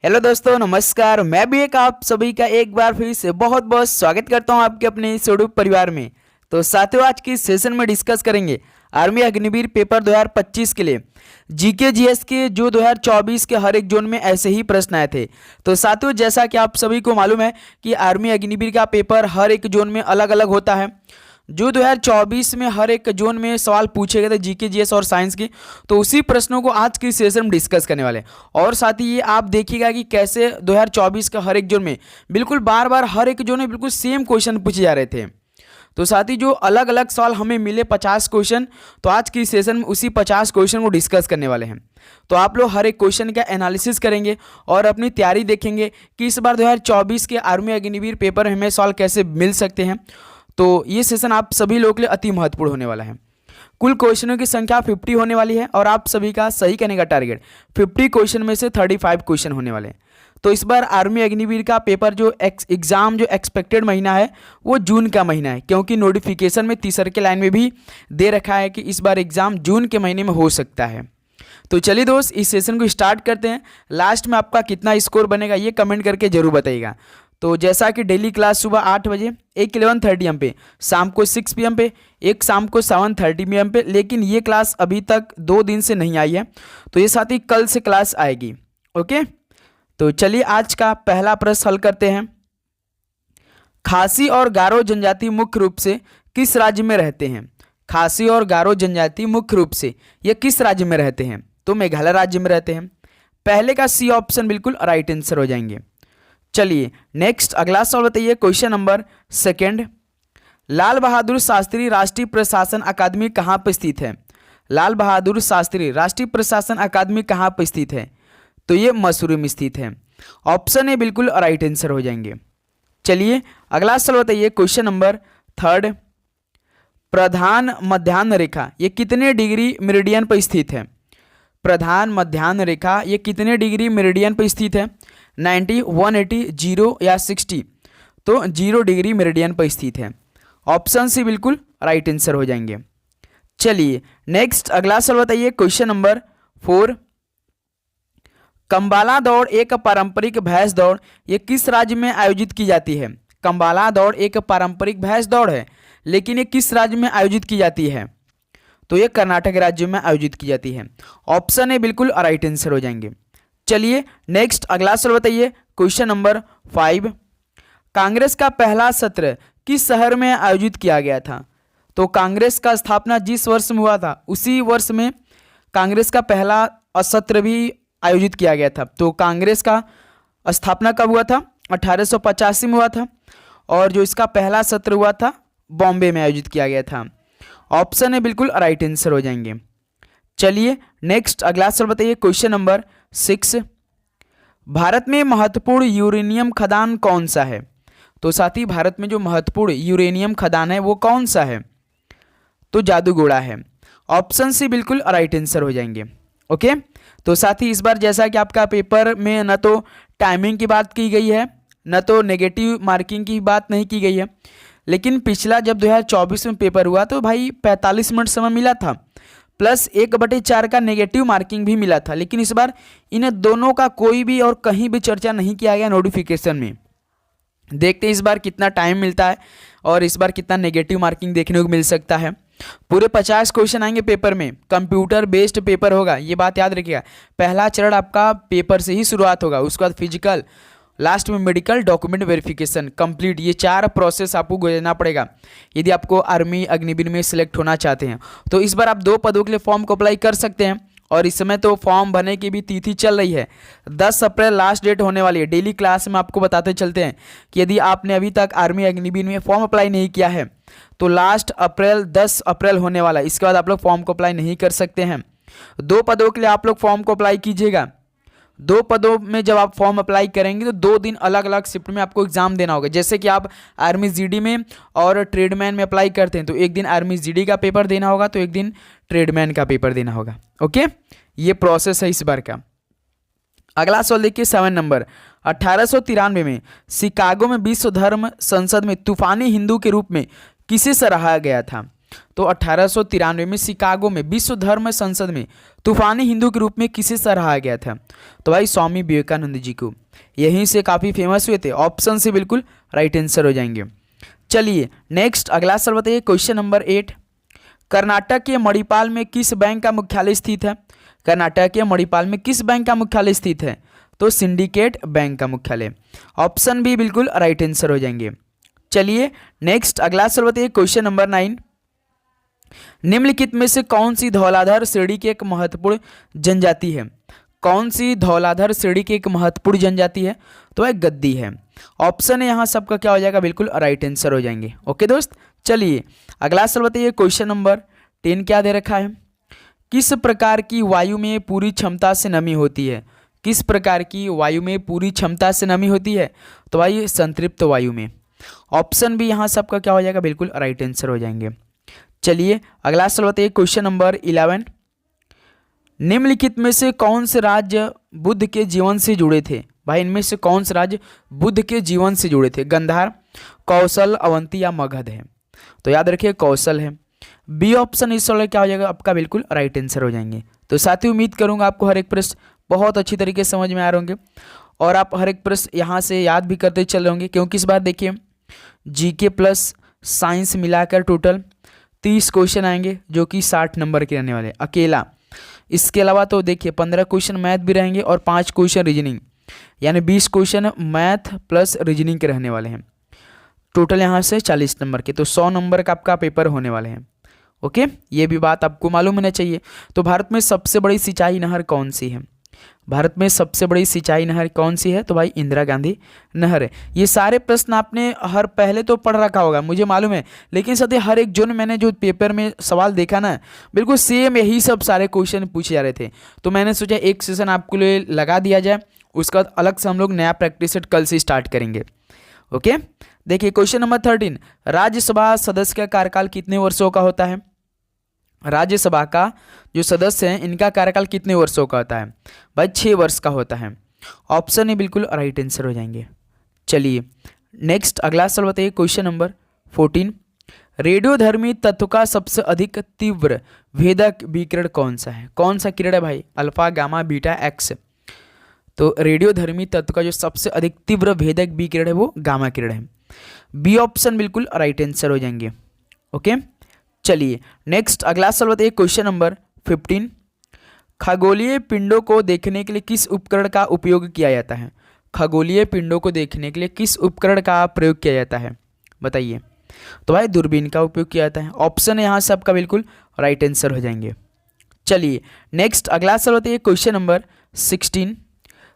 Hello दोस्तों, नमस्कार। मैं भी एक आप सभी का एक बार फिर से बहुत बहुत स्वागत करता हूं आपके अपने इस यूट्यूब परिवार में। तो साथियों, आज की सेशन में डिस्कस करेंगे आर्मी अग्निवीर पेपर 2025 के लिए जीके जीएस के जो 2024 के हर एक जोन में ऐसे ही प्रश्न आए थे। तो साथियों, जैसा कि आप सभी को मालूम है कि आर्मी अग्निवीर का पेपर हर एक जोन में अलग अलग होता है। जो 2024 में हर एक जोन में सवाल पूछे गए थे जीके जीएस और साइंस की, तो उसी प्रश्नों को आज की सेशन में डिस्कस करने वाले हैं। और साथ ही ये आप देखिएगा कि कैसे 2024 का हर एक जोन में बिल्कुल बार बार हर एक जोन में बिल्कुल सेम क्वेश्चन पूछे जा रहे थे। तो साथ ही जो अलग अलग सवाल हमें मिले 50 क्वेश्चन, तो आज की सेशन में उसी 50 क्वेश्चन को डिस्कस करने वाले हैं। तो आप लोग हर एक क्वेश्चन का एनालिसिस करेंगे और अपनी तैयारी देखेंगे कि इस बार 2024 के आर्मी अग्निवीर पेपर में हमें सवाल कैसे मिल सकते हैं। तो ये सेशन आप सभी लोगों के लिए अति महत्वपूर्ण होने वाला है। कुल क्वेश्चनों की संख्या 50 होने वाली है और आप सभी का सही करने का टारगेट 50 क्वेश्चन में से 35 क्वेश्चन होने वाले हैं। तो इस बार आर्मी अग्निवीर का पेपर जो एग्ज़ाम जो एक्सपेक्टेड महीना है वो जून का महीना है, क्योंकि नोटिफिकेशन में तीसरे के लाइन में भी दे रखा है कि इस बार एग्ज़ाम जून के महीने में हो सकता है। तो चलिए दोस्त, इस सेशन को स्टार्ट करते हैं। लास्ट में आपका कितना स्कोर बनेगा ये कमेंट करके जरूर बताइएगा। तो जैसा कि डेली क्लास सुबह 8 बजे, एक 11:30 AM पे, शाम को 6 PM पे, एक शाम को 7:30 PM पे, लेकिन ये क्लास अभी तक 2 दिन से नहीं आई है। तो ये साथ ही कल से क्लास आएगी। ओके, तो चलिए आज का पहला प्रश्न हल करते हैं। खासी और गारो जनजाति मुख्य रूप से किस राज्य में रहते हैं? खासी और गारो जनजाति मुख्य रूप से ये किस राज्य में रहते हैं? तो मेघालय राज्य में रहते हैं। पहले का सी ऑप्शन बिल्कुल राइट आंसर हो जाएंगे। चलिए नेक्स्ट अगला सवाल बताइए। क्वेश्चन नंबर 2, लाल बहादुर शास्त्री राष्ट्रीय प्रशासन अकादमी कहाँ पर स्थित है? लाल बहादुर शास्त्री राष्ट्रीय प्रशासन अकादमी कहाँ पर स्थित है? तो ये मसूरी में स्थित है। ऑप्शन ए बिल्कुल राइट आंसर हो जाएंगे। चलिए अगला सवाल बताइए। क्वेश्चन नंबर 3, प्रधान मध्याह्न रेखा ये कितने डिग्री मेरिडियन पर स्थित है? प्रधान मध्याह्न रेखा ये कितने डिग्री मेरिडियन पर स्थित है? 90, 180, 0 या 60? तो 0 डिग्री मेरिडियन पर स्थित है। ऑप्शन सी बिल्कुल राइट आंसर हो जाएंगे। चलिए नेक्स्ट अगला सवाल बताइए। क्वेश्चन नंबर 4, कंबाला दौड़ एक पारंपरिक भैंस दौड़ ये किस राज्य में आयोजित की जाती है? कंबाला दौड़ एक पारंपरिक भैंस दौड़ है, लेकिन ये किस राज्य में आयोजित की जाती है? तो ये कर्नाटक राज्य में आयोजित की जाती है। ऑप्शन ए बिल्कुल राइट आंसर हो जाएंगे। चलिए नेक्स्ट अगला सवाल बताइए। क्वेश्चन नंबर 5, कांग्रेस का पहला सत्र किस शहर में आयोजित किया गया था? तो कांग्रेस का स्थापना जिस वर्ष में हुआ था उसी वर्ष में कांग्रेस का पहला सत्र भी आयोजित किया गया था। तो कांग्रेस का स्थापना कब हुआ था? 1885 में हुआ था। और जो इसका पहला सत्र हुआ था बॉम्बे में आयोजित किया गया था। ऑप्शन है बिल्कुल राइट आंसर हो जाएंगे। चलिए नेक्स्ट अगला सवाल बताइए। क्वेश्चन नंबर 6, भारत में महत्वपूर्ण यूरेनियम खदान कौन सा है? तो साथ ही भारत में जो महत्वपूर्ण यूरेनियम खदान है वो कौन सा है? तो जादूगोड़ा है। ऑप्शन सी बिल्कुल राइट आंसर हो जाएंगे। ओके, तो साथ ही इस बार जैसा कि आपका पेपर में न तो टाइमिंग की बात की गई है न तो नेगेटिव मार्किंग की बात नहीं की गई है, लेकिन पिछला जब 2024 में पेपर हुआ तो भाई 45 मिनट समय मिला था, प्लस 1/4 का नेगेटिव मार्किंग भी मिला था। लेकिन इस बार इन दोनों का कोई भी और कहीं भी चर्चा नहीं किया गया नोटिफिकेशन में। देखते हैं इस बार कितना टाइम मिलता है और इस बार कितना नेगेटिव मार्किंग देखने को मिल सकता है। पूरे 50 क्वेश्चन आएंगे पेपर में, कंप्यूटर बेस्ड पेपर होगा, ये बात याद रखिएगा। पहला चरण आपका पेपर से ही शुरुआत होगा, उसके बाद फिजिकल, लास्ट में मेडिकल, डॉक्यूमेंट वेरिफिकेशन कंप्लीट। ये 4 प्रोसेस आपको गुजरना पड़ेगा यदि आपको आर्मी अग्निवीर में सिलेक्ट होना चाहते हैं। तो इस बार आप 2 पदों के लिए फॉर्म को अप्लाई कर सकते हैं और इस समय तो फॉर्म भरने की भी तिथि चल रही है। 10 अप्रैल लास्ट डेट होने वाली है। डेली क्लास में आपको बताते चलते हैं कि यदि आपने अभी तक आर्मी अग्निवीर में फॉर्म अप्लाई नहीं किया है तो लास्ट अप्रैल 10 अप्रैल होने वाला है। इसके बाद आप लोग फॉर्म को अप्लाई नहीं कर सकते हैं। 2 पदों के लिए आप लोग फॉर्म को अप्लाई कीजिएगा। 2 पदों में जब आप फॉर्म अप्लाई करेंगे तो 2 दिन अलग अलग शिफ्ट में आपको एग्जाम देना होगा। जैसे कि आप आर्मी जीडी में और ट्रेडमैन में अप्लाई करते हैं तो एक दिन आर्मी जीडी का पेपर देना होगा तो एक दिन ट्रेडमैन का पेपर देना होगा। ओके, ये प्रोसेस है इस बार का। अगला सवाल देखिए 7 नंबर, 1893 में शिकागो में विश्व धर्म संसद में तूफानी हिंदू के रूप में किसे सराहा गया था? तो 1893 में शिकागो में विश्व धर्म संसद में तूफानी हिंदू के रूप में किसे सराहा गया था? तो भाई स्वामी विवेकानंद जी को। यहीं से काफ़ी फेमस हुए थे। ऑप्शन से बिल्कुल राइट आंसर हो जाएंगे। चलिए नेक्स्ट अगला सवाल बताइए, क्वेश्चन नंबर 8। कर्नाटक के मणिपाल में किस बैंक का मुख्यालय स्थित है? कर्नाटक के मणिपाल में किस बैंक का मुख्यालय स्थित है? तो सिंडिकेट बैंक का मुख्यालय। ऑप्शन भी बिल्कुल राइट आंसर हो जाएंगे। चलिए नेक्स्ट अगला सवाल बताइए, क्वेश्चन नंबर 9। निम्नलिखित में से कौन सी धौलाधार श्रेणी की एक महत्वपूर्ण जनजाति है? कौन सी धौलाधार श्रेणी की एक महत्वपूर्ण जनजाति है? तो वह गद्दी है। ऑप्शन है यहाँ सबका क्या हो जाएगा, बिल्कुल राइट आंसर हो जाएंगे। ओके दोस्त, चलिए अगला सवाल बताइए, क्वेश्चन नंबर 10 क्या दे रखा है? किस प्रकार की वायु में पूरी क्षमता से नमी होती है? किस प्रकार की वायु में पूरी क्षमता से नमी होती है? तो भाई संतृप्त वायु में। ऑप्शन भी यहाँ सबका क्या हो जाएगा, बिल्कुल राइट आंसर हो जाएंगे। चलिए अगला सवाल बताइए, क्वेश्चन नंबर 11। निम्नलिखित में से कौन से राज्य बुद्ध के जीवन से जुड़े थे? भाई इनमें से कौन से राज्य बुद्ध के जीवन से जुड़े थे? गंधार, कौशल, अवंती या मगध है? तो याद रखिए कौशल है। बी ऑप्शन इस सवाल क्या हो जाएगा आपका, बिल्कुल राइट आंसर हो जाएंगे। तो साथ ही उम्मीद करूंगा आपको हर एक प्रश्न बहुत अच्छी तरीके से समझ में आ रहे होंगे और आप हर एक प्रश्न यहाँ से याद भी करते चल रहे होंगे, क्योंकि इस बार देखिए जीके प्लस साइंस मिलाकर टोटल 30 क्वेश्चन आएंगे जो कि 60 नंबर के रहने वाले अकेला। इसके अलावा तो देखिए 15 क्वेश्चन मैथ भी रहेंगे और 5 क्वेश्चन रीजनिंग, यानी 20 क्वेश्चन मैथ प्लस रीजनिंग के रहने वाले हैं। टोटल यहाँ से 40 नंबर के, तो 100 नंबर का आपका पेपर होने वाले हैं। ओके, ये भी बात आपको मालूम होना चाहिए। तो भारत में सबसे बड़ी सिंचाई नहर कौन सी है? भारत में सबसे बड़ी सिंचाई नहर कौन सी है? तो भाई इंदिरा गांधी नहर है। ये सारे प्रश्न आपने हर पहले तो पढ़ रखा होगा, मुझे मालूम है, लेकिन साथ ही हर एक जो मैंने जो पेपर में सवाल देखा ना, बिल्कुल सेम यही सब सारे क्वेश्चन पूछे जा रहे थे। तो मैंने सोचा एक सेशन आपके लिए लगा दिया जाए, उसके बाद अलग से हम लोग नया प्रैक्टिस सेट कल से स्टार्ट करेंगे। ओके, देखिए क्वेश्चन नंबर 13। राज्यसभा सदस्य का कार्यकाल कितने वर्षों का होता है? राज्यसभा का जो सदस्य हैं इनका कार्यकाल कितने वर्षों का होता है? भाई 6 वर्ष का होता है। ऑप्शन ही बिल्कुल राइट आंसर हो जाएंगे। चलिए नेक्स्ट अगला सवाल बताइए, क्वेश्चन नंबर 14। रेडियोधर्मी तत्व का सबसे अधिक तीव्र भेदक विकिरण कौन सा है? कौन सा किरण है भाई? Alpha, gamma, beta, x. तो रेडियोधर्मी तत्व का जो सबसे अधिक तीव्र भेदक विकिरण है वो गामा किरण है। बी ऑप्शन बिल्कुल राइट आंसर हो जाएंगे। ओके, चलिए नेक्स्ट अगला सवाल बताइए, क्वेश्चन नंबर 15। खगोलीय पिंडों को देखने के लिए किस उपकरण का उपयोग किया जाता है? खगोलीय पिंडों को देखने के लिए किस उपकरण का प्रयोग किया जाता है? बताइए। तो भाई दूरबीन का उपयोग किया जाता है। ऑप्शन यहाँ से आपका बिल्कुल राइट आंसर हो जाएंगे। चलिए नेक्स्ट अगला सवाल बताइए, क्वेश्चन नंबर 16।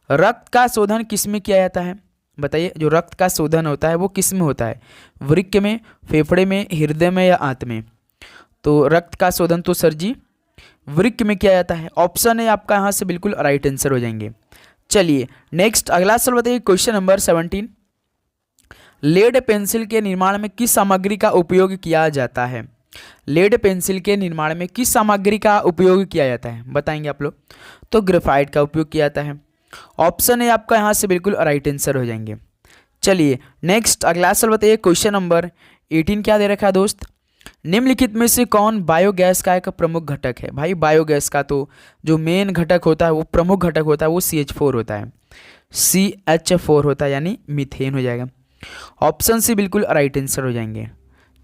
रक्त का शोधन किस में किया जाता है? बताइए, जो रक्त का शोधन होता है वो किस में होता है? वृक्क में, फेफड़े में, हृदय में या आंत में? तो रक्त का शोधन तो सर जी वृक्क में किया जाता है। ऑप्शन है आपका यहाँ से बिल्कुल राइट आंसर हो जाएंगे। चलिए नेक्स्ट अगला सवाल बताइए, क्वेश्चन नंबर 17। लेड पेंसिल के निर्माण में किस सामग्री का उपयोग किया जाता है? लेड पेंसिल के निर्माण में किस सामग्री का उपयोग किया जाता है? बताएंगे आप लोग। तो ग्रेफाइट का उपयोग किया जाता है। ऑप्शन है आपका यहाँ से बिल्कुल राइट आंसर हो जाएंगे। चलिए नेक्स्ट अगला सवाल बताइए, क्वेश्चन नंबर 18 क्या दे रखा है दोस्त? निम्नलिखित में से कौन बायोगैस का एक प्रमुख घटक है? भाई बायोगैस का तो जो मेन घटक होता है, वो प्रमुख घटक होता है, वो CH4 होता है। CH4 होता है, यानी मीथेन हो जाएगा। ऑप्शन सी बिल्कुल राइट आंसर हो जाएंगे।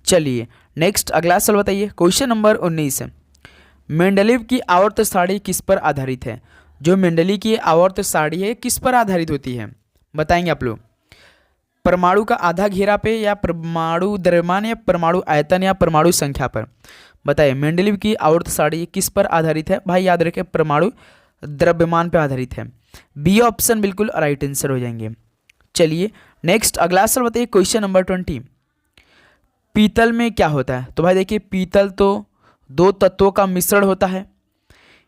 चलिए नेक्स्ट अगला सवाल बताइए, क्वेश्चन नंबर 19। मेंडलीव की आवर्त सारणी किस पर आधारित है? जो मेंडली की आवर्त सारणी है किस पर आधारित होती है? बताएंगे आप लोग। परमाणु का आधा घेरा पे, या परमाणु द्रव्यमान, या परमाणु आयतन, या परमाणु संख्या पर? बताइए मेंडलीव की आवर्त सारणी किस पर आधारित है? भाई याद रखें परमाणु द्रव्यमान पर आधारित है। बी ऑप्शन बिल्कुल राइट आंसर हो जाएंगे। चलिए नेक्स्ट अगला सवाल बताइए, क्वेश्चन नंबर 20। पीतल में क्या होता है? तो भाई देखिए पीतल तो 2 तत्वों का मिश्रण होता है।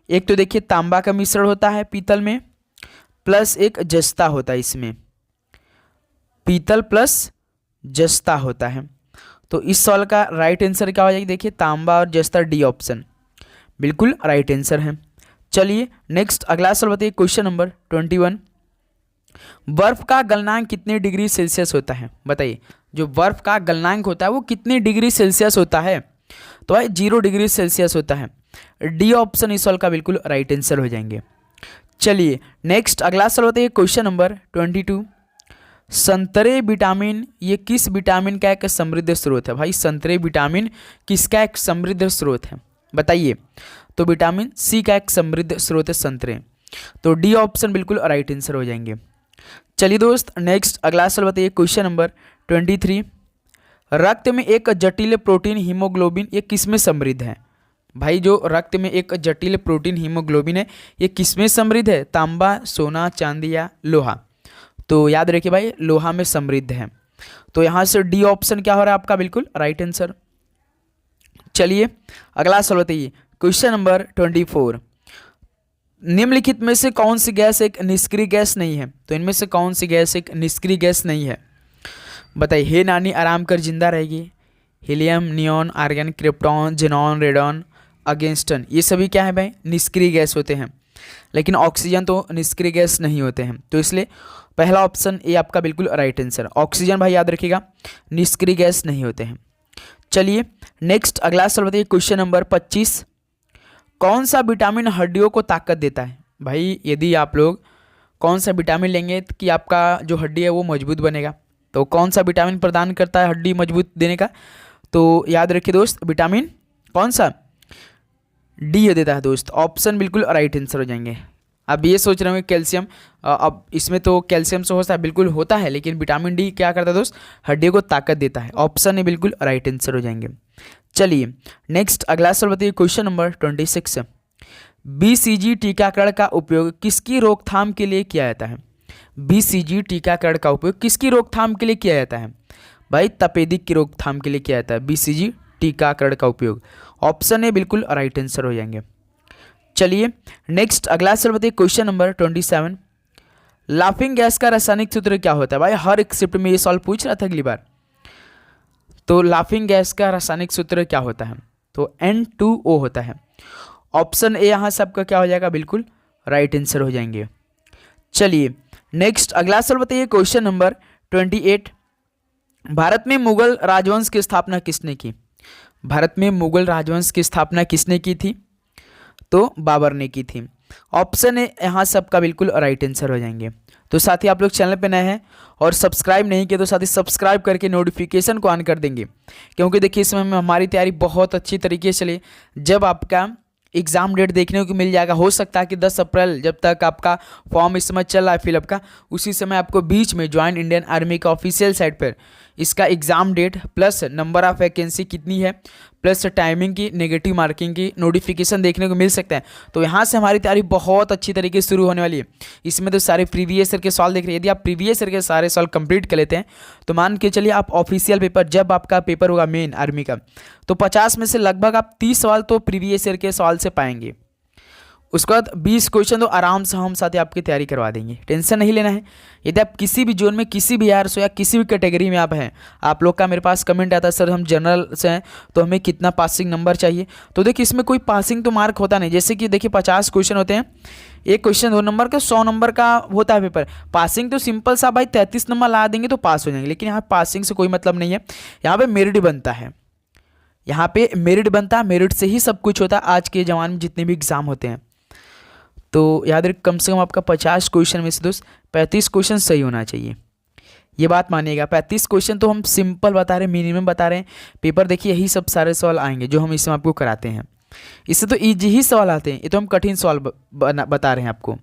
एक तो देखिए तांबा का मिश्रण होता है पीतल में, प्लस एक जस्ता होता है। इसमें पीतल प्लस जस्ता होता है। तो इस सवाल का राइट आंसर क्या हो जाएगा? देखिए तांबा और जस्ता, डी ऑप्शन बिल्कुल राइट आंसर है। चलिए नेक्स्ट अगला सवाल बताइए, क्वेश्चन नंबर 21। बर्फ का गलनांक कितने डिग्री सेल्सियस होता है? बताइए, जो बर्फ का गलनांक होता है वो कितने डिग्री सेल्सियस होता है? तो भाई 0 डिग्री सेल्सियस होता है। डी ऑप्शन इस सवाल का बिल्कुल राइट आंसर हो जाएंगे। चलिए नेक्स्ट अगला सवाल बताइए, क्वेश्चन नंबर 22। संतरे विटामिन ये किस विटामिन का एक समृद्ध स्रोत है? भाई संतरे विटामिन किसका एक समृद्ध स्रोत है बताइए? तो विटामिन सी का एक समृद्ध स्रोत है संतरे। तो डी ऑप्शन बिल्कुल राइट आंसर हो जाएंगे। चलिए दोस्त नेक्स्ट अगला सवाल बताइए, क्वेश्चन नंबर 23। रक्त में एक जटिल प्रोटीन हीमोग्लोबिन ये किसमें समृद्ध है? भाई जो रक्त में एक जटिल प्रोटीन हीमोग्लोबिन है ये किसमें समृद्ध है? तांबा, सोना, चांदी या लोहा? तो याद रखिए भाई लोहा में समृद्ध है। तो यहाँ से डी ऑप्शन क्या हो रहा है आपका बिल्कुल राइट आंसर। चलिए अगला सवाल बताइए, क्वेश्चन नंबर 24। निम्नलिखित में से कौन सी गैस एक निष्क्रिय गैस नहीं है? तो इनमें से कौन सी गैस एक निष्क्रिय गैस नहीं है बताइए? हे नानी आराम कर जिंदा रहेगी, helium, neon, argon, krypton, xenon, radon, अगेंस्टन, ये सभी क्या है भाई? निष्क्रिय गैस होते हैं। लेकिन ऑक्सीजन तो निष्क्रिय गैस नहीं होते हैं, तो इसलिए पहला ऑप्शन ये आपका बिल्कुल राइट आंसर। ऑक्सीजन भाई याद रखिएगा निष्क्रिय गैस नहीं होते हैं। चलिए नेक्स्ट अगला सवाल बताइए, क्वेश्चन नंबर 25। कौन सा विटामिन हड्डियों को ताकत देता है? भाई यदि आप लोग कौन सा विटामिन लेंगे कि आपका जो हड्डी है वो मजबूत बनेगा, तो कौन सा विटामिन प्रदान करता है हड्डी मजबूत देने का? तो याद रखिए दोस्त विटामिन कौन सा? डी देता है दोस्त। ऑप्शन बिल्कुल राइट आंसर हो जाएंगे। अब ये सोच रहे होंगे कैल्शियम, अब इसमें तो कैल्शियम से होता है, बिल्कुल होता है, लेकिन विटामिन डी क्या करता है दोस्त? हड्डियों को ताकत देता है। ऑप्शन ए बिल्कुल राइट आंसर हो जाएंगे। चलिए नेक्स्ट अगला सवाल बताइए, क्वेश्चन नंबर 26। बीसीजी टीकाकरण का उपयोग किसकी रोकथाम के लिए किया जाता है? बीसीजी टीकाकरण का उपयोग किसकी रोकथाम के लिए किया जाता है? भाई तपेदिक की रोकथाम के लिए किया जाता है बीसीजी टीकाकरण का उपयोग। ऑप्शन ए बिल्कुल राइट आंसर हो जाएंगे। चलिए नेक्स्ट अगला सवाल बताइए, क्वेश्चन नंबर 27। लाफिंग गैस का रासायनिक सूत्र क्या होता है? भाई हर एक शिफ्ट में ये सवाल पूछ रहा था अगली बार। तो लाफिंग गैस का रासायनिक सूत्र क्या होता है? तो N2O होता है। ऑप्शन ए यहाँ सबका क्या हो जाएगा? बिल्कुल राइट आंसर हो जाएंगे। चलिए नेक्स्ट अगला सवाल बताइए, क्वेश्चन नंबर 28। भारत में मुगल राजवंश की स्थापना किसने की? भारत में मुगल राजवंश की स्थापना किसने की थी? तो बाबर ने की थी। ऑप्शन ए यहाँ सबका बिल्कुल राइट आंसर हो जाएंगे। तो साथ ही आप लोग चैनल पे नए हैं और सब्सक्राइब नहीं किए तो साथ ही सब्सक्राइब करके नोटिफिकेशन को ऑन कर देंगे, क्योंकि देखिए इस समय में हमारी तैयारी बहुत अच्छी तरीके से चली। जब आपका एग्ज़ाम डेट देखने को मिल जाएगा, हो सकता है कि 10 अप्रैल जब तक आपका फॉर्म इस समय चल रहा है फिलअप का, उसी समय आपको बीच में ज्वाइन इंडियन आर्मी का ऑफिशियल साइट पर इसका exam date plus number of vacancy कितनी है प्लस टाइमिंग की, नेगेटिव मार्किंग की नोटिफिकेशन देखने को मिल सकता है। तो यहाँ से हमारी तैयारी बहुत अच्छी तरीके से शुरू होने वाली है। इसमें तो सारे प्रीवियस ईयर के सवाल देख रहे हैं। यदि आप प्रीवियस ईयर के सारे सवाल कंप्लीट कर लेते हैं तो मान के चलिए आप ऑफिशियल पेपर जब आपका पेपर होगा मेन आर्मी का, तो 50 में से लगभग आप 30 सवाल तो प्रीवियस ईयर के सवाल से पाएंगे। उसके बाद 20 क्वेश्चन तो आराम से हम साथ ही आपकी तैयारी करवा देंगे, टेंशन नहीं लेना है। यदि आप किसी भी जोन में किसी भी ईयर से या किसी भी कैटेगरी में आप हैं, आप लोग का मेरे पास कमेंट आता है सर हम जनरल से हैं तो हमें कितना पासिंग नंबर चाहिए, तो देखिए इसमें कोई पासिंग तो मार्क होता नहीं। जैसे कि देखिए 50 क्वेश्चन होते हैं, एक क्वेश्चन 2 नंबर का 100 नंबर का होता है पेपर। पासिंग तो सिंपल सा भाई 33 नंबर ला देंगे तो पास हो जाएंगे, लेकिन यहाँ पासिंग से कोई मतलब नहीं है। यहाँ पे मेरिट बनता है, यहाँ पे मेरिट बनता है, मेरिट से ही सब कुछ होता है आज के ज़माने में जितने भी एग्जाम होते हैं। तो याद रख कम से कम आपका 50 क्वेश्चन में से दोस्त 35 क्वेश्चन सही होना चाहिए, ये बात मानिएगा। 35 क्वेश्चन तो हम सिंपल बता रहे हैं, मिनिमम बता रहे हैं। पेपर देखिए यही सब सारे सवाल आएंगे जो हम इसमें आपको कराते हैं। इससे तो ईजी ही सवाल आते हैं, ये तो हम कठिन सवाल बता रहे हैं आपको।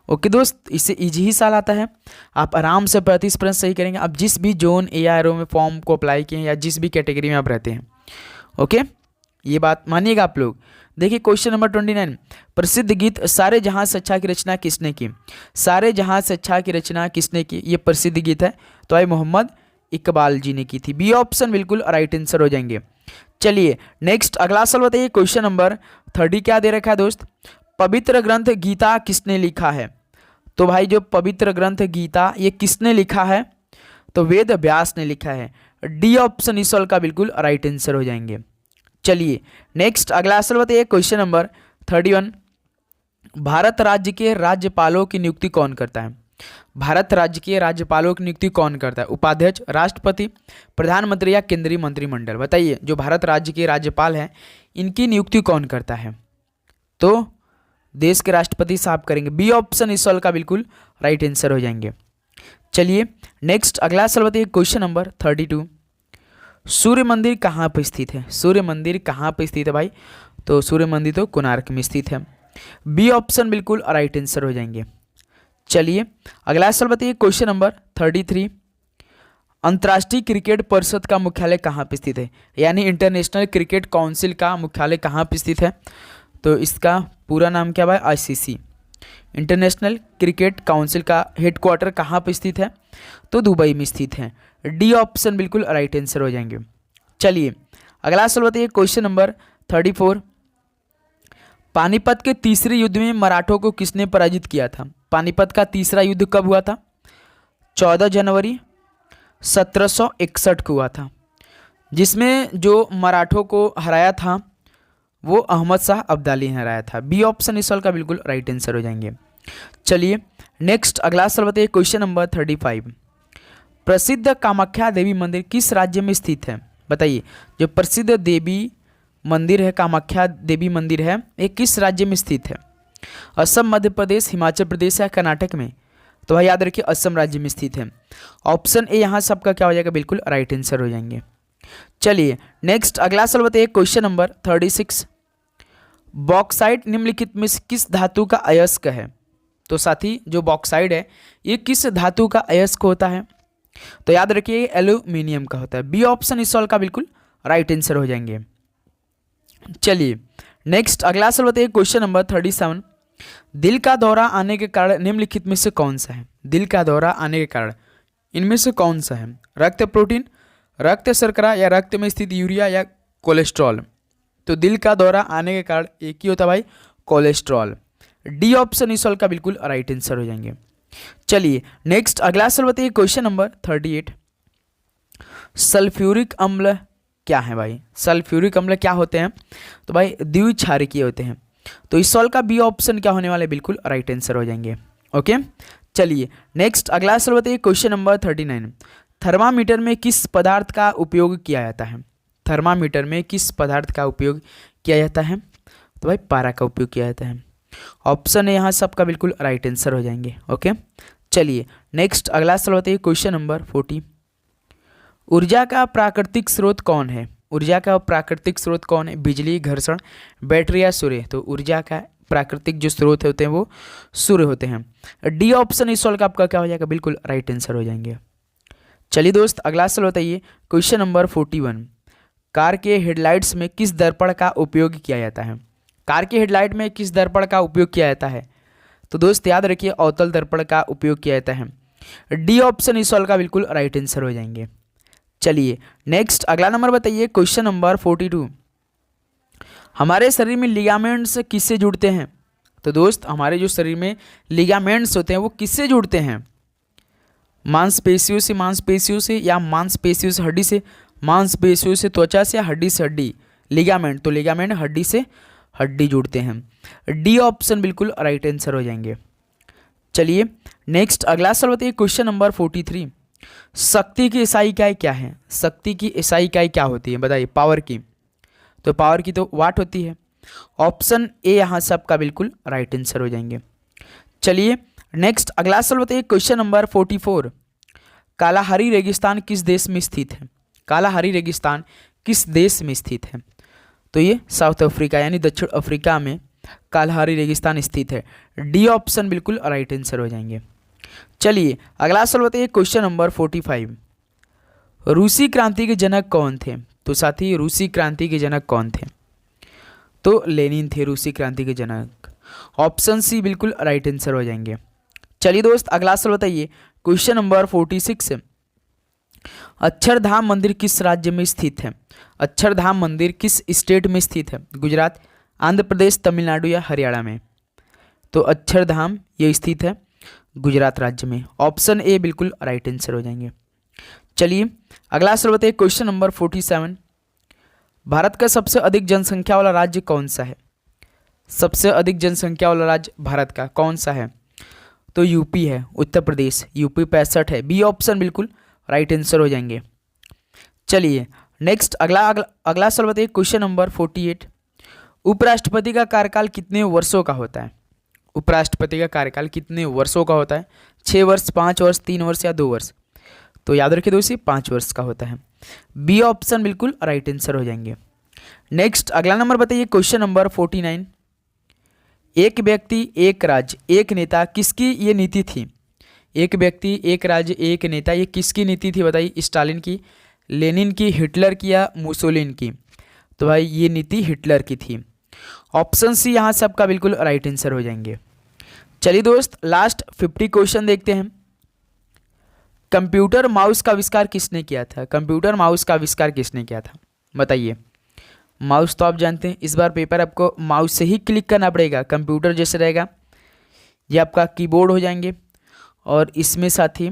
ओके दोस्त, इससे ईजी ही सवाल आता है, आप आराम से 35 प्रश्न सही करेंगे। आप जिस भी जोन ARO में फॉर्म को अप्लाई किए हैं या जिस भी कैटेगरी में आप रहते हैं, ओके ये बात मानिएगा आप लोग। देखिए क्वेश्चन नंबर 29। प्रसिद्ध गीत सारे जहां से अच्छा की रचना किसने की? सारे जहां से अच्छा की रचना किसने की? ये प्रसिद्ध गीत है तो आई मोहम्मद इकबाल जी ने की थी। बी ऑप्शन बिल्कुल राइट आंसर हो जाएंगे। चलिए नेक्स्ट अगला सवाल बताइए, क्वेश्चन नंबर 30 क्या दे रखा है दोस्त? पवित्र ग्रंथ गीता किसने लिखा है? तो भाई जो पवित्र ग्रंथ गीता ये किसने लिखा है? तो वेद व्यास ने लिखा है। डी ऑप्शन इस सवाल का बिल्कुल राइट आंसर हो जाएंगे। चलिए नेक्स्ट अगला सवाल बताइए, क्वेश्चन नंबर 31। भारत राज्य के राज्यपालों की नियुक्ति कौन करता है? भारत राज्य के राज्यपालों की नियुक्ति कौन करता है? उपाध्यक्ष, राष्ट्रपति, प्रधानमंत्री या केंद्रीय मंत्रिमंडल? बताइए, जो भारत राज्य के राज्यपाल हैं इनकी नियुक्ति कौन करता है? तो देश के राष्ट्रपति साहब करेंगे। बी ऑप्शन इस सवाल का बिल्कुल राइट आंसर हो जाएंगे। चलिए नेक्स्ट अगला सवाल बताइए, क्वेश्चन नंबर 32। सूर्य मंदिर कहाँ पर स्थित है? सूर्य मंदिर कहाँ पर स्थित है भाई? तो सूर्य मंदिर तो कोणार्क में स्थित है। बी ऑप्शन बिल्कुल राइट आंसर हो जाएंगे। चलिए अगला सवाल बताइए, क्वेश्चन नंबर 33। अंतर्राष्ट्रीय क्रिकेट परिषद का मुख्यालय कहाँ पर स्थित है? यानी इंटरनेशनल क्रिकेट काउंसिल का मुख्यालय कहाँ पर स्थित है? तो इसका पूरा नाम क्या भाई? आईसीसी, इंटरनेशनल क्रिकेट काउंसिल का हेडक्वार्टर कहाँ पर स्थित है? तो दुबई में स्थित है। डी ऑप्शन बिल्कुल राइट आंसर हो जाएंगे। चलिए अगला सवाल बताइए, क्वेश्चन नंबर 34। पानीपत के तीसरे युद्ध में मराठों को किसने पराजित किया था? पानीपत का तीसरा युद्ध कब हुआ था? 14 जनवरी 1761 को हुआ था, जिसमें जो मराठों को हराया था वो अहमद शाह अब्दाली ने हराया था। बी ऑप्शन इस सवाल का बिल्कुल राइट आंसर हो जाएंगे। चलिए नेक्स्ट अगला सवाल बताइए, क्वेश्चन नंबर 35। प्रसिद्ध कामाख्या देवी मंदिर किस राज्य में स्थित है? बताइए, जो प्रसिद्ध देवी मंदिर है, कामाख्या देवी मंदिर है, ये किस राज्य में स्थित है? असम, मध्य प्रदेश, हिमाचल प्रदेश या कर्नाटक में? तो भाई याद रखिए असम राज्य में स्थित है। ऑप्शन ए यहाँ सबका क्या हो जाएगा? बिल्कुल राइट आंसर हो जाएंगे। चलिए नेक्स्ट अगला सवाल बताइए, क्वेश्चन नंबर 36। बॉक्साइट निम्नलिखित में से किस धातु का अयस्क है? तो साथी जो बॉक्साइड है ये किस धातु का अयस्क होता है? तो याद रखिए एल्यूमिनियम का होता है। बी ऑप्शन इस सवाल का बिल्कुल राइट आंसर हो जाएंगे। चलिए नेक्स्ट अगला सवाल बताइए, क्वेश्चन नंबर 37। दिल का दौरा आने के कारण निम्नलिखित में से कौन सा है? दिल का दौरा आने के कारण इनमें से कौन सा है? रक्त प्रोटीन, रक्त शर्करा या रक्त में स्थित यूरिया या कोलेस्ट्रॉल? तो दिल का दौरा आने के कारण एक ही होता है भाई, कोलेस्ट्रॉल। डी ऑप्शन इस सवाल का बिल्कुल राइट आंसर हो जाएंगे। चलिए नेक्स्ट अगला सवाल बताइए, क्वेश्चन नंबर 38। सल्फ्यूरिक अम्ल क्या है भाई? सल्फ्यूरिक अम्ल क्या होते हैं? तो भाई द्विक्षारकीय होते हैं। तो इस सवाल का बी ऑप्शन क्या होने वाला है? बिल्कुल राइट आंसर हो जाएंगे। ओके चलिए नेक्स्ट अगला सवाल बताइए, क्वेश्चन नंबर 39। थर्मामीटर में किस पदार्थ का उपयोग किया जाता है? थर्मामीटर में किस पदार्थ का उपयोग किया जाता है? तो भाई पारा का उपयोग किया जाता है। ऑप्शन है यहाँ सबका बिल्कुल राइट आंसर हो जाएंगे। ओके चलिए नेक्स्ट अगला सवाल बताइए, क्वेश्चन नंबर 40। ऊर्जा का प्राकृतिक स्रोत कौन है? ऊर्जा का प्राकृतिक स्रोत कौन है? बिजली, घर्षण, बैटरी या सूर्य? तो ऊर्जा का प्राकृतिक जो स्रोत होते हैं वो सूर्य होते हैं। डी ऑप्शन इस सवाल का आपका क्या हो जाएगा? बिल्कुल राइट आंसर हो जाएंगे। चलिए दोस्त अगला सवाल बताइए, क्वेश्चन नंबर 41। कार के हेडलाइट्स में किस दर्पण का उपयोग किया जाता है? कार के हेडलाइट में किस दर्पण का उपयोग किया जाता है? तो दोस्त याद रखिए अवतल दर्पण का उपयोग किया जाता है। डी ऑप्शन इस सवाल का बिल्कुल राइट आंसर हो जाएंगे। चलिए नेक्स्ट अगला नंबर बताइए, क्वेश्चन नंबर 42। हमारे शरीर में लिगामेंट्स किससे जुड़ते हैं? तो दोस्त हमारे जो शरीर में लिगामेंट्स होते हैं वो किससे जुड़ते हैं? मांसपेशियों से मांसपेशियों से, या मांसपेशियों से हड्डी से, मांसपेशियों से त्वचा से, या हड्डी से हड्डी? लिगामेंट, तो लिगामेंट हड्डी से हड्डी जुड़ते हैं। डी ऑप्शन बिल्कुल राइट आंसर हो जाएंगे। चलिए नेक्स्ट अगला सवाल बताइए, क्वेश्चन नंबर 43। शक्ति की एसआई इकाई क्या है? शक्ति की एसआई इकाई क्या होती है? बताइए। पावर की, तो पावर की तो वाट होती है। ऑप्शन ए यहाँ सबका बिल्कुल राइट आंसर हो जाएंगे। चलिए नेक्स्ट अगला सवाल बताइए, क्वेश्चन नंबर 44। कालाहारी रेगिस्तान किस देश में स्थित है? कालाहारी रेगिस्तान किस देश में स्थित है? तो ये साउथ अफ्रीका यानी दक्षिण अफ्रीका में कालाहारी रेगिस्तान स्थित है। डी ऑप्शन बिल्कुल राइट आंसर हो जाएंगे। चलिए अगला सवाल बताइए, क्वेश्चन नंबर 45। रूसी क्रांति के जनक कौन थे? तो साथी रूसी क्रांति के जनक कौन थे? तो लेनिन थे रूसी क्रांति के जनक। ऑप्शन सी बिल्कुल राइट आंसर हो जाएंगे। चलिए दोस्त अगला सवाल बताइए, क्वेश्चन नंबर 46। अक्षरधाम मंदिर किस राज्य में स्थित है? अक्षरधाम मंदिर किस स्टेट में स्थित है? गुजरात, आंध्र प्रदेश, तमिलनाडु या हरियाणा में? तो अक्षरधाम ये स्थित है गुजरात राज्य में। ऑप्शन ए बिल्कुल राइट आंसर हो जाएंगे। चलिए अगला सवाल बताइए, क्वेश्चन नंबर 47। भारत का सबसे अधिक जनसंख्या वाला राज्य कौन सा है? सबसे अधिक जनसंख्या वाला राज्य भारत का कौन सा है? तो यूपी है, उत्तर प्रदेश, यूपी 65 है। बी ऑप्शन बिल्कुल राइट आंसर हो जाएंगे। चलिए नेक्स्ट अगला सवाल बताइए, क्वेश्चन नंबर 48। उपराष्ट्रपति का कार्यकाल कितने वर्षों का होता है? उपराष्ट्रपति का कार्यकाल कितने वर्षों का होता है? 6 वर्ष, 5 वर्ष, 3 वर्ष या 2 वर्ष? तो याद रखिए दोस्तों 5 वर्ष का होता है। बी ऑप्शन बिल्कुल राइट आंसर हो जाएंगे। नेक्स्ट अगला नंबर बताइए, क्वेश्चन नंबर 49। एक व्यक्ति एक राज्य एक नेता किसकी ये नीति थी? एक व्यक्ति एक राज्य एक नेता, ये किसकी नीति थी बताइए? स्टालिन की, लेनिन की, हिटलर की या मुसोलिन की? तो भाई ये नीति हिटलर की थी। ऑप्शन सी यहाँ सबका बिल्कुल राइट आंसर हो जाएंगे। चलिए दोस्त लास्ट 50 क्वेश्चन देखते हैं। कंप्यूटर माउस का आविष्कार किसने किया था? कंप्यूटर माउस का आविष्कार किसने किया था बताइए? माउस तो आप जानते हैं, इस बार पेपर आपको माउस से ही क्लिक करना पड़ेगा। कंप्यूटर जैसे रहेगा, ये आपका कीबोर्ड हो जाएंगे और इसमें साथ ही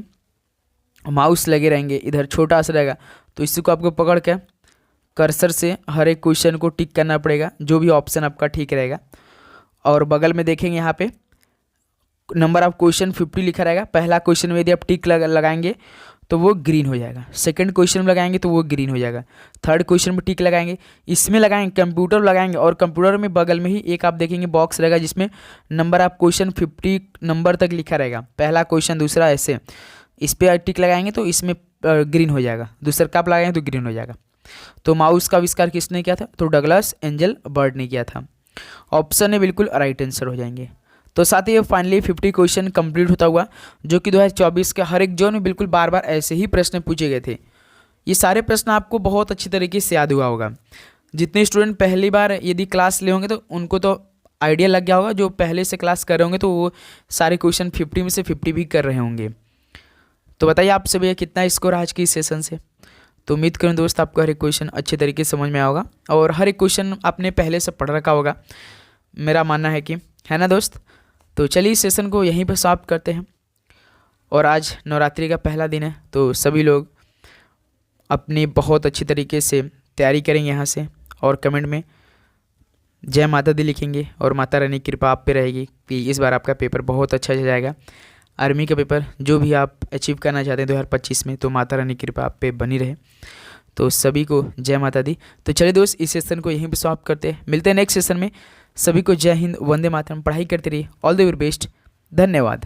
माउस लगे रहेंगे, इधर छोटा सा रहेगा। तो इसी को आपको पकड़ के कर्सर से हर एक क्वेश्चन को टिक करना पड़ेगा, जो भी ऑप्शन आपका ठीक रहेगा। और बगल में देखेंगे यहाँ पे नंबर ऑफ क्वेश्चन 50 लिखा रहेगा। पहला क्वेश्चन में यदि आप टिक लगाएंगे तो वो ग्रीन हो जाएगा, सेकंड क्वेश्चन में लगाएंगे तो वो ग्रीन हो जाएगा, थर्ड क्वेश्चन में टिक लगाएंगे, इसमें लगाएंगे कंप्यूटर लगाएंगे और कंप्यूटर में बगल में ही एक आप देखेंगे बॉक्स रहेगा जिसमें नंबर ऑफ क्वेश्चन 50 नंबर तक लिखा रहेगा। पहला क्वेश्चन, दूसरा, ऐसे इस पर टिक लगाएंगे तो इसमें ग्रीन हो जाएगा, दूसरा कप लगाएंगे तो ग्रीन हो जाएगा। तो माउस का आविष्कार किसने किया था? तो डगलस एंजल बर्ड ने किया था। ऑप्शन ए बिल्कुल राइट आंसर हो जाएंगे। तो साथ ही फाइनली 50 क्वेश्चन कंप्लीट होता हुआ, जो कि 2024 के हर एक जोन में बिल्कुल बार बार ऐसे ही प्रश्न पूछे गए थे। ये सारे प्रश्न आपको बहुत अच्छी तरीके से याद हुआ होगा। जितने स्टूडेंट पहली बार यदि क्लास ले होंगे तो उनको तो आइडिया लग गया होगा, जो पहले से क्लास कर रहे होंगे तो वो सारे क्वेश्चन 50 में से 50 भी कर रहे होंगे। तो बताइए आप सभी कितना स्कोर आज की सेशन से? तो उम्मीद करूँ दोस्त आपको हर एक क्वेश्चन अच्छे तरीके से समझ में आया होगा और हर एक क्वेश्चन आपने पहले से पढ़ रखा होगा, मेरा मानना है कि, है ना दोस्त? तो चलिए सेशन को यहीं पर समाप्त करते हैं। और आज नवरात्रि का पहला दिन है, तो सभी लोग अपनी बहुत अच्छी तरीके से तैयारी करेंगे यहाँ से, और कमेंट में जय माता दी लिखेंगे और माता रानी की कृपा आप पे रहेगी कि इस बार आपका पेपर बहुत अच्छा जाएगा। आर्मी का पेपर जो भी आप अचीव करना चाहते हैं 2025 में, तो माता रानी की कृपा आप पे बनी रहे। तो सभी को जय माता दी। तो चलिए दोस्त इस सेशन को यहीं पर समाप्त करते हैं, मिलते हैं नेक्स्ट सेशन में। सभी को जय हिंद, वंदे मातरम। पढ़ाई करते रहिए, ऑल द वेरी बेस्ट, धन्यवाद।